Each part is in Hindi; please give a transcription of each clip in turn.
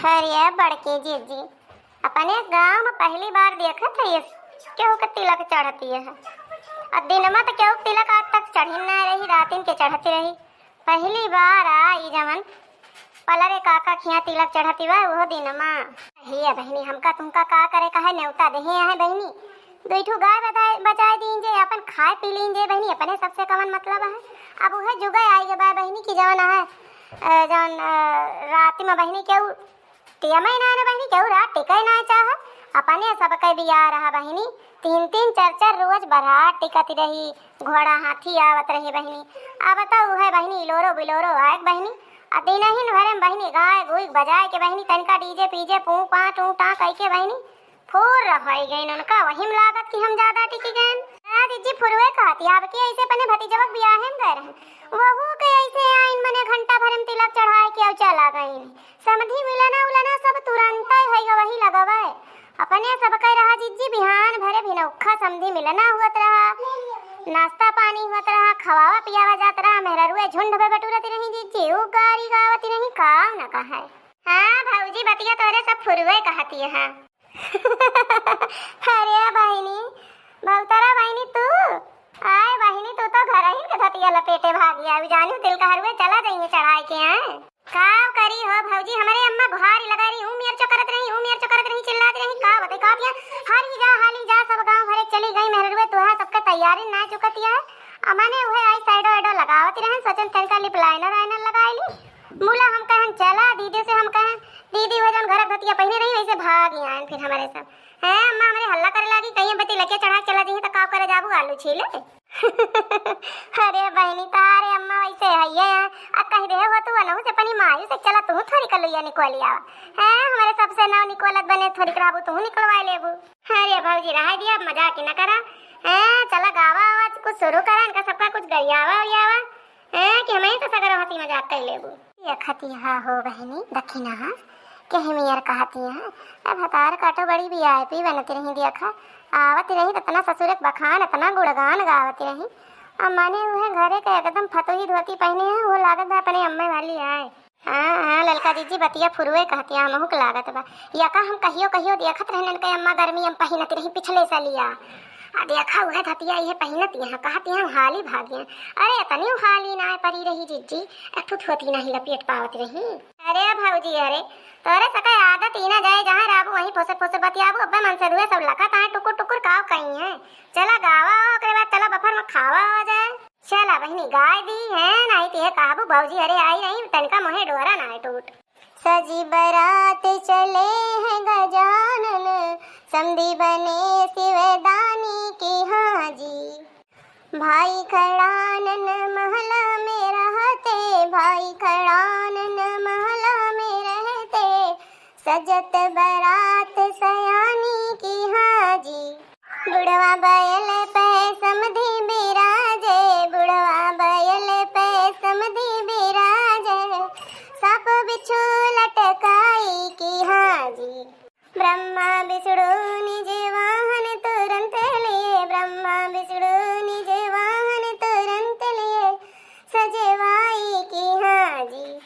हरिया बड़की जीजी अपने गांव में पहली बार देखत है ये केहू के तिलक चढ़ती है। और दिनमा तो केहू तिलक आज तक चढ़ी ना रही, रातिन के चढ़ती रही। पहली बार आई जमन पलरे काका खिया तिलक चढ़ती बा वो दिनमा ही है। बहनी हमका तुमका का करे का है, न्योता देहे है बहनी। दुईठू गाय बचाए दीजिए, अपन खाए पी लीजिए बहनी, अपने सबसे कवन मतलब है। अब वह जुगे आई के बा बहनी की जवन है जवन रात में बहनी केहू टिया महीना ना बहनी केहू रात टिके ना चाह। अपने सब के बिया रहा बहनी, 3-3 4-4 रोज बरात टिकती रही, घोड़ा हाथी आवत रही बहनी। अब तो वह बहनी लोरो बिलोरो आए बहनी। दिन ही भरे में बहनी गाय गुई बजाए के बहनी तनका डीजे पीजे पू पा टू टा कह के बहनी फूर रही गई। उनका वही लागत कि हम ज्यादा टिकी गए। दीदी फुरवे कहती अब के ऐसे पने भतीजवक बियाह में गए रहे वहू के ऐसे आइन मने घंटा भर में तिलक चढ़ाए के चला गई। समधी मिलना उलना सब तुरंत ही वही लगवे। अपने सब कह रहा जीजी बिहान भरे भी नौखा समधी मिलना हुआ रहा, नाश्ता पानी हुआ रहा, खवावा पियावा जात रहा, मेहरुए झुंड पे बटूरती रही जीजी उ गारी गावती रही काम न कहा। हाँ भौजी बतिया तोरे सब फुरवे कहती है। अरे बहनी बहुतारा बहनी तू आए बहनी तू तो घर ही कथतिया लपेटे भाग गया। जानी दिल का हरुए चला जाइए चढ़ाई के आए काव करी हो भौजी। हमारे अम्मा भारी लगा रही हूं मेर चकरत रही चिल्लाती रही का बते का दिया हाली जा सब गांव भरे चली गई। मेहरुए तुहा सबके तैयारी ना चुकतिया अमाने उहे आई साइडो एडो लगावती रहे सोचन तनका लिप लाइनर लगाईली मुला हम कहन चला दीदी से हम कहन दीदी हो जन घर धतिया पहने रही वैसे भाग आए फिर हमारे सब है। अम्मा हमारे हल्ला करे लगी कहीं बती लके चढ़ा चला दी तो का करे जाबू आलू छीले। अरे बहनी तारे अम्मा वैसे है आ कह दे हो तू अनहु से पनी मायू से चला तू थोड़ी कर लिया निकलिया है हमारे सबसे ना निकलत बने थोड़ी कराबू तू निकलवा लेबू। अरे भौजी रह दिया मजाक न करा है चला गावा आवाज कुछ शुरू करा इनका सबका कुछ गरियावा उरियावा है कि हमें तो सगर हंसी मजाक कर लेबू। ये खतिया हो बहनी दखिना हा कहीं मेयर कहती है। अब हतार काटो बड़ी वीआईपी बनती रही देखा आवती रही इतना ससुर बखान इतना गुणगान गावती रही। अम्मा ने वह घरे के एकदम फतोही धोती पहने हैं वो लागत है अपने अम्मे वाली आए। हाँ ललका दीदी बतिया फुरवे कहती है हमहू के लागत बा या का हम कहियो देखत रहने के अम्मा गर्मी हम पहिनती रही पिछले सालिया देखा हुआ धतिया ये पहिनती है कहती है हाली भागिया। अरे इतनी हाली ना परी रही जीजी एक थोती नहीं लपेट पावत रही। अरे भौजी अरे तोरे सका आदत ही ना जाए जहाँ राबू वहीं फोसे बतियाबू अब्बा मन से दुए सब लखत है टुकुर टुकुर काव कहीं है। चला गावा ओकरे बाद चला बफर में खावा आ जाए। चला बहनी गाय दी है नहीं ते काबू भौजी अरे आई नहीं तनका मोहे डोरा ना टूट। सजी बरात चले हैं गजानन समधी बने शिवदानी की हाजी। भाई खड़ानन महला में रहते भाई खड़ानन महला में रहते सजत बरात सयानी की हाजी। बुढ़वा बैल पे समधी बिराजे बुढ़वा बैल पे समधी बिराजे सप बिच्छू लटकाई की हाजी। ब्रह्मा विष्णु निज वाहन तुरंत लिए ब्रह्मा विष्णु निज वाहन तुरंत लिए सजवाई की हाजी।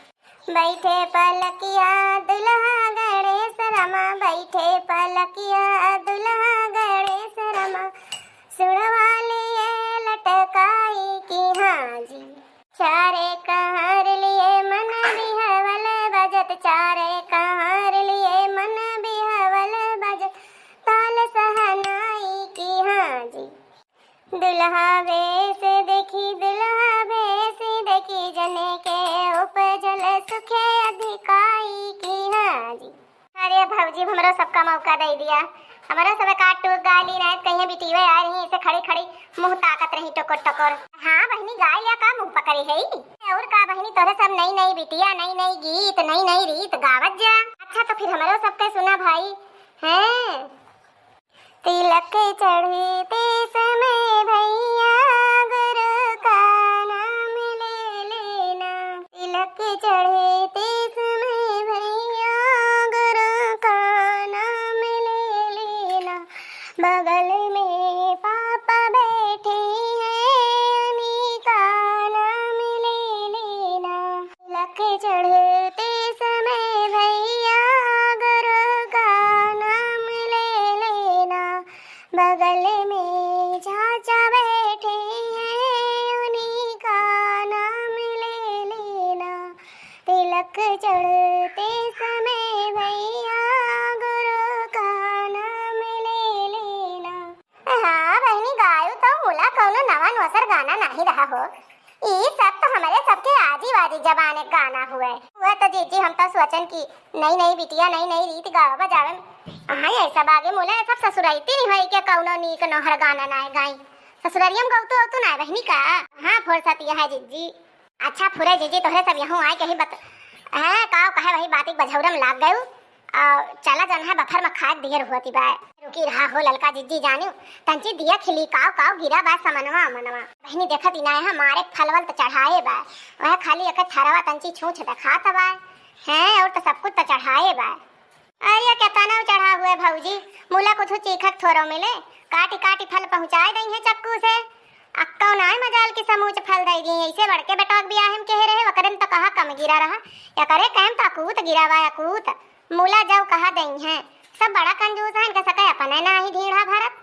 बैठे पलकिया दुल्हा गणेश रमा बैठे पलकिया दुल्हा गणेश रमा सुड़वा लिए लटकाई की हाजी। चारे कहार लिए मन बिहवल बजत चारे कहार लिए मन बिहवल बजत ताल सहनाई की हाजी। दुल्हा वेश देखी जने के उपजल सुखे अधिकाई की हाजी। अरे भौजी हमारा सबका मौका दे दिया हमारा सब काट टूट गाली रहे कहीं भी टीवे आ रही ऐसे खड़ी मुंह ताकत रही टकोर टकोर। हाँ बहनी गाय या का मुंह पकड़ी है और का बहनी तोरे सब नई बिटिया नई गीत नई रीत गावत जा। अच्छा तो फिर हमारा सबके सुना भाई हैं। तिलक चढ़ते समय भैया गुरु का नाम ले लेना तिलक चढ़ते समय भैया गुरु का नाम ले लेना बगल में पापा बैठे हैं उन्हीं का नाम ले लेना। तिलक चढ़ते समय भैया बगल में चाचा बैठे हैं उन्हीं का नाम ले लेना, तिलक चढ़ते समय भैया गुरु का नाम ले लेना। हाँ बहनी गायू तो मुला कौनो नवा नौसर गाना नहीं रहा हो, ये सब तो हमारे सबके आदिवासी जबान एक गाना हुआ तो जीजी हम तो सोचन की नई नई बिटिया नई नई रीत गावा बजावे। हाँ ऐसा बागे मोला सब ससुराइती नहीं है क्या कौनो नीक नोहर गाना ना गाई ससुरारियम गौतो तो ना बहनी का। हाँ फुर्सत है जीजी। अच्छा फुरे जीजी तोहरे सब यहाँ आए कहीं बत हाँ काव कहे वही बात बझौरम लाग गयू चला जन है बफर में खाद दियर हुआ बा रुकी रहा हो ललका जिज्जी जानू तंची दिया खिली काव काव गिरा बा समनवा मनवा बहनी देखत इना है मारे फलवल तो चढ़ाए बा वह खाली एक थरवा तंची छूछ दिखात बा हैं और तो सब कुछ तो चढ़ाए बा। अरे क्या तनाव चढ़ा हुए भौजी मुला कुछ चीखक थोरो मिले काटी काटी फल पहुंचाए दई है चक्कू से अक्का ना मजाल की समूच फल दई दी ऐसे बड़के बेटोक भी आहम कह रहे वकरन तो कहा कम गिरा रहा या करे कहम तो अकूत गिरा बा अकूत मूला जाओ कहा दई है सब बड़ा कंजूस है इनका सके अपने ना ही ढीढ़ा भारत।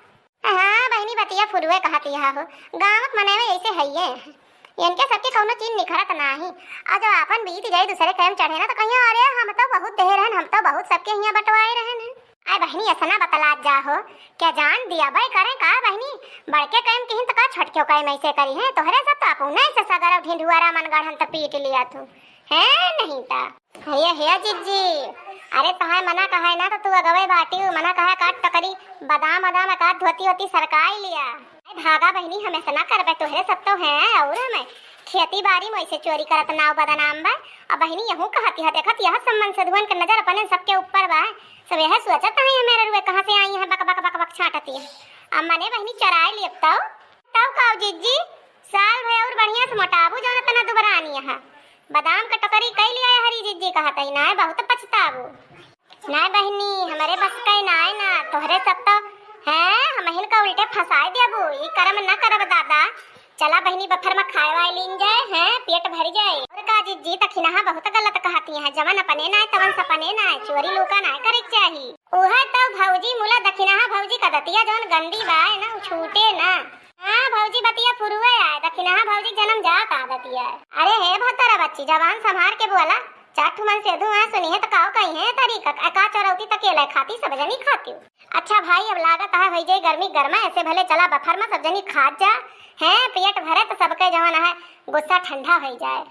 हाँ बहनी बतिया फुरुए कहती है हो गाँव मने में ऐसे है ये इनके सबके कौनो चीज निखरत नाही और जब अपन बीत जाए दूसरे कैम चढ़े ना तो कहीं अरे हम तो बहुत देर हैं हम तो बहुत सबके यहाँ बंटवाए रहे हैं। आय बहनी ऐसा बतला जा हो क्या जान दिया भाई करें का बहनी बड़के कैम कहीं तो का छटक्यो कैम ऐसे करी है तोहरे सब तो अपने से सगर ढिंढुआरा मन गढ़न तो पीट लिया तू है नहीं ता है जिज्जी। अरे तहां मना कहा ना तो तू अगवे बाटी मना कहा काट टकरी बादाम बादाम काट धोती होती सरकाई लिया भागा बहनी हमें से ना करबे तोहरे सब तो है और हमें खेती बाड़ी में ऐसे चोरी करत नाव बदनाम बा अब बहनी यहू कहती है देखत यह सम्मान से धुवन के नजर अपने सबके ऊपर बा सब यह सोचत है मेरे रुए कहां से आई है बक बक बक बक छाटती है अब मने बहनी चराए लेपताओ तब काऊ जिज्जी साल भर और बढ़िया से मोटाबू जो तना दुबरानी है बादाम का टकरी कई लिया हरी जिज्जी कहत है ना बहुत पछताबू ना बहनी हमारे बस का ना है ना तोहरे सब तो है हम हिन का उल्टे फसाए देबू ई करम न करब दादा चला बहनी बफर में खाए वाले लीन जाए हैं पेट भर जाए और का जिज्जी तखिना बहुत गलत कहती है जवन अपने ना तवन सपने ना चोरी लूका ना करे चाहिए ओहा तो भौजी मुला दखिना भौजी का दतिया जवन गंदी बा है ना छूटे ना। हाँ भौजी बतिया फुरुए आए दखिना भौजी जन्म जात आदतिया अरे हे भतरा बच्ची जवान संभार के बोला चाट मन से धुआं सुनी है तो काव कहीं है तरीका का चौरौती तकेला खाती सब जनी खाती। अच्छा भाई अब लागत है भई जाई गर्मी गर्मा ऐसे भले चला बफर में सब जनी खा जा है पेट भरे तो सबके जवान है गुस्सा ठंडा हो जाए।